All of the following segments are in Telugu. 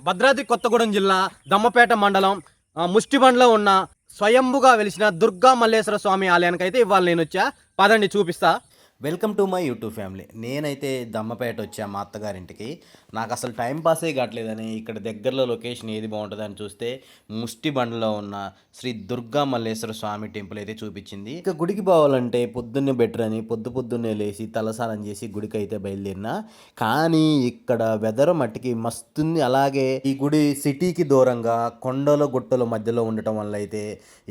భద్రాద్రి కొత్తగూడెం జిల్లా దమ్మపేట మండలం ముష్టిబండ్లో ఉన్న స్వయంభుగా వెలిసిన దుర్గా మల్లేశ్వర స్వామి ఆలయానికి అయితే ఇవాళ నేను వచ్చా. పదండి చూపిస్తా. Welcome to my YouTube family. నేనైతే దమ్మపేట వచ్చా మా అత్తగారింటికి. నాకు అసలు టైం పాసే కావట్లేదని ఇక్కడ దగ్గరలో లొకేషన్ ఏది బాగుంటుందని చూస్తే ముష్టిబండ్లో ఉన్న శ్రీ దుర్గా మల్లేశ్వర స్వామి టెంపుల్ అయితే చూపించింది. ఇక గుడికి పోవాలంటే పొద్దున్నే బెటర్ అని పొద్దున్నే లేచి తలసారం చేసి గుడికి అయితే బయలుదేరినా. కానీ ఇక్కడ వెదర్ మట్టికి మస్తుంది. అలాగే ఈ గుడి సిటీకి దూరంగా కొండల గుట్టల మధ్యలో ఉండటం వల్ల అయితే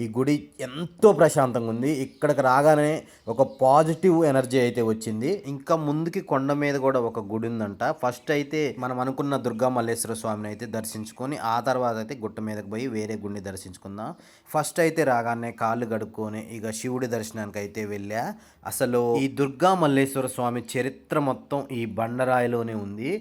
ఈ గుడి ఎంతో ప్రశాంతంగా ఉంది. ఇక్కడికి రాగానే ఒక పాజిటివ్ ఎనర్జీ అయితే వచ్చింది. ఇంకా ముందుకి కొండ మీద కూడా ఒక గుడి ఉందంట. ఫస్ట్ అయితే మనం అనుకున్న దుర్గా మల్లేశ్వర స్వామిని అయితే దర్శించుకొని ఆ తర్వాత అయితే గుట్ట మీదకి పోయి వేరే గుడిని దర్శించుకుందాం. ఫస్ట్ అయితే రాగానే కాళ్ళు గడుక్కొని ఇక శివుడి దర్శనానికి అయితే వెళ్ళా. అసలు ఈ దుర్గా మల్లేశ్వర స్వామి చరిత్ర మొత్తం ఈ బండరాయిలోనే ఉంది.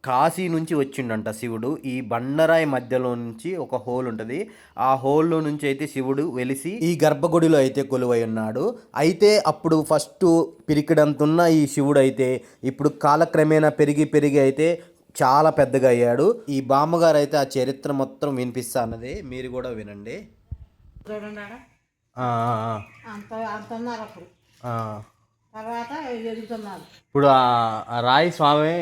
కాశీ నుంచి వచ్చిండంట శివుడు. ఈ బండరాయి మధ్యలో నుంచి ఒక హోల్ ఉంటుంది. ఆ హోల్లో నుంచి అయితే శివుడు వెలిసి ఈ గర్భగుడిలో అయితే కొలువై ఉన్నాడు. అయితే అప్పుడు ఫస్ట్ పిరికిడంతున్న ఈ శివుడు అయితే ఇప్పుడు కాలక్రమేణా పెరిగి అయితే చాలా పెద్దగా అయ్యాడు. ఈ బామ్మగారు అయితే ఆ చరిత్ర మొత్తం వినిపిస్తా అన్నది, మీరు కూడా వినండి. తర్వాత ఎదుగుతున్నారు. ఇప్పుడు ఆ రాయి స్వామి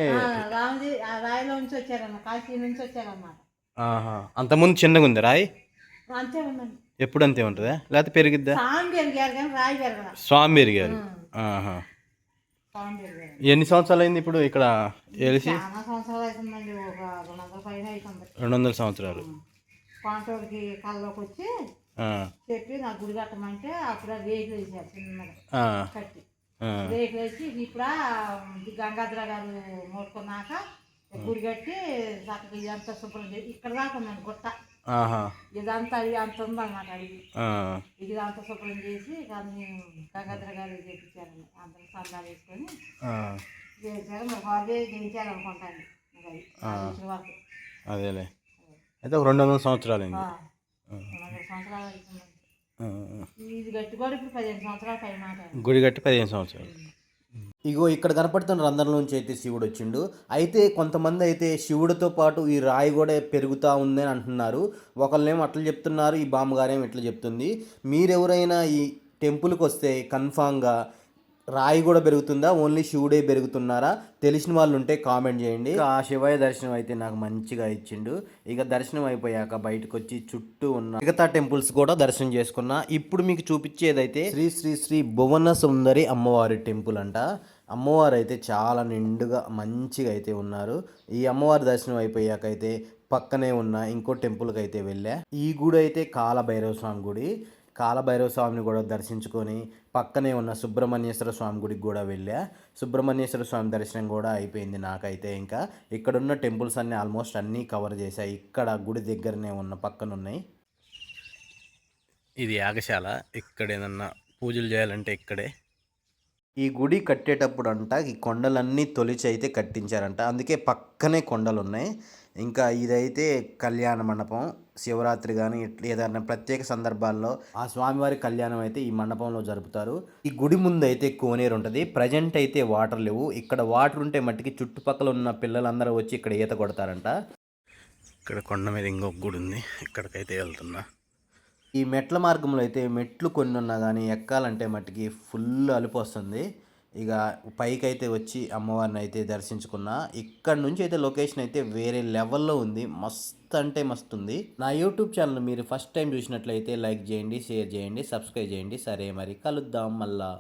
రాముది ఆ రాయిలో నుంచి వచ్చారన్న, కాశీ నుంచి వచ్చారన్నమాట. అంతకుముందు చిన్నగా ఉంది రాయి. అంతే ఉందండి. ఎప్పుడు అంతే ఉంటుందా లేకపోతే పెరిగిద్దా? స్వామి పెరిగారు కానీ రాయి పెరగదు. స్వామి పెరిగారు. స్వామి పెరిగారు. ఎన్ని సంవత్సరాలు అయింది ఇప్పుడు ఇక్కడ వెలిసి? చాలా సంవత్సరాలు అవుతుందండి. ఒక 200 పైన అవుతుంది. 200 సంవత్సరాలు. పాంటోడికి కళ్ళలోకి వచ్చి చెప్పి నాకు గుడి కట్టమంటే అప్పుడు రేకులు వేసారు చిన్నగా కట్టి. రేకులు వేసి ఇప్పుడు గంగాధర గారు మోడుకున్నాక గుడి కట్టి చక్కగా ఇదంతా శుభ్రం చేసి ఇక్కడ దాకా ఉందండి గుట్ట. ఇదంతా అంత ఉందన్నమాట అడిగి ఇదంతా శుభ్రం చేసి కానీ గంగాధర గారు చేయించారండి. అందరూ సందాలు వేసుకొని చేయించారు. అదే చేయించారు అనుకుంటాను వరకు. అదేలే అయితే 200 సంవత్సరాలు అయింది. 200 సంవత్సరాలు అవుతుందండి. ఇది గట్టి కూడా ఇప్పుడు 15 సంవత్సరాలు పైన గుడి కట్టి 15 సంవత్సరాలు. ఇగో ఇక్కడ కనపడుతున్న రంధ్రంలోంచి అయితే శివుడు వచ్చిండు. అయితే కొంతమంది అయితే శివుడితో పాటు ఈ రాయి కూడా పెరుగుతూ ఉంది అని అంటున్నారు. ఒకళ్ళేమో అట్లా చెప్తున్నారు, ఈ బామ్మగారేమో ఇట్లా చెప్తుంది. మీరెవరైనా ఈ టెంపుల్కి వస్తే కన్ఫామ్గా రాయి కూడా పెరుగుతుందా, ఓన్లీ శివుడే పెరుగుతున్నారా తెలిసిన వాళ్ళు ఉంటే కామెంట్ చేయండి. ఆ శివయ్య దర్శనం అయితే నాకు మంచిగా ఇచ్చిండు. ఇక దర్శనం అయిపోయాక బయటకు వచ్చి చుట్టూ ఉన్న మిగతా టెంపుల్స్ కూడా దర్శనం చేసుకున్నా. ఇప్పుడు మీకు చూపించేదైతే శ్రీ శ్రీ శ్రీ భువన సుందరి అమ్మవారి టెంపుల్ అంట. అమ్మవారు అయితే చాలా నిండుగా మంచిగా అయితే ఉన్నారు. ఈ అమ్మవారి దర్శనం అయిపోయాక అయితే పక్కనే ఉన్న ఇంకో టెంపుల్కి అయితే వెళ్ళా. ఈ గుడి అయితే కాలభైరవ స్వామి గుడి. కాలభైరవ స్వామిని కూడా దర్శించుకొని పక్కనే ఉన్న సుబ్రహ్మణ్యేశ్వర స్వామి గుడికి కూడా వెళ్ళా. సుబ్రహ్మణ్యేశ్వర స్వామి దర్శనం కూడా అయిపోయింది నాకైతే. ఇంకా ఇక్కడున్న టెంపుల్స్ అన్నీ ఆల్మోస్ట్ అన్నీ కవర్ చేశాయి. ఇక్కడ గుడి దగ్గరనే ఉన్న పక్కన ఉన్నాయి. ఇది యాగశాల. ఇక్కడ ఏదన్నా పూజలు చేయాలంటే ఇక్కడే. ఈ గుడి కట్టేటప్పుడు అంట ఈ కొండలన్నీ తొలిచి అయితే కట్టించారంట. అందుకే పక్కనే కొండలు ఉన్నాయి. ఇంకా ఇదైతే కళ్యాణ మండపం. శివరాత్రి కానీ ఏదైనా ప్రత్యేక సందర్భాల్లో ఆ స్వామివారి కళ్యాణం అయితే ఈ మండపంలో జరుపుతారు. ఈ గుడి ముందు అయితే కోనేరు ఉంటుంది. ప్రజెంట్ అయితే వాటర్ లేవు. ఇక్కడ వాటర్ ఉంటే మట్టికి చుట్టుపక్కల ఉన్న పిల్లలందరూ వచ్చి ఇక్కడ ఈత కొడతారంట. ఇక్కడ కొండ మీద ఇంకొక గుడి ఉంది, ఇక్కడికైతే వెళ్తున్నా. ఈ మెట్ల మార్గంలో అయితే మెట్లు కొన్ని ఉన్నా కానీ ఎక్కాలంటే మట్టికి ఫుల్ అలుపు వస్తుంది. ఇక పైకి అయితే వచ్చి అమ్మవారిని అయితే దర్శించుకున్నా. ఇక్కడ నుంచి అయితే లొకేషన్ అయితే వేరే లెవెల్లో ఉంది. మస్తు అంటే మస్తు ఉంది. నా యూట్యూబ్ ఛానల్ మీరు ఫస్ట్ టైం చూసినట్లయితే లైక్ చేయండి, షేర్ చేయండి, సబ్స్క్రైబ్ చేయండి. సరే మరి కలుద్దాం మళ్ళా.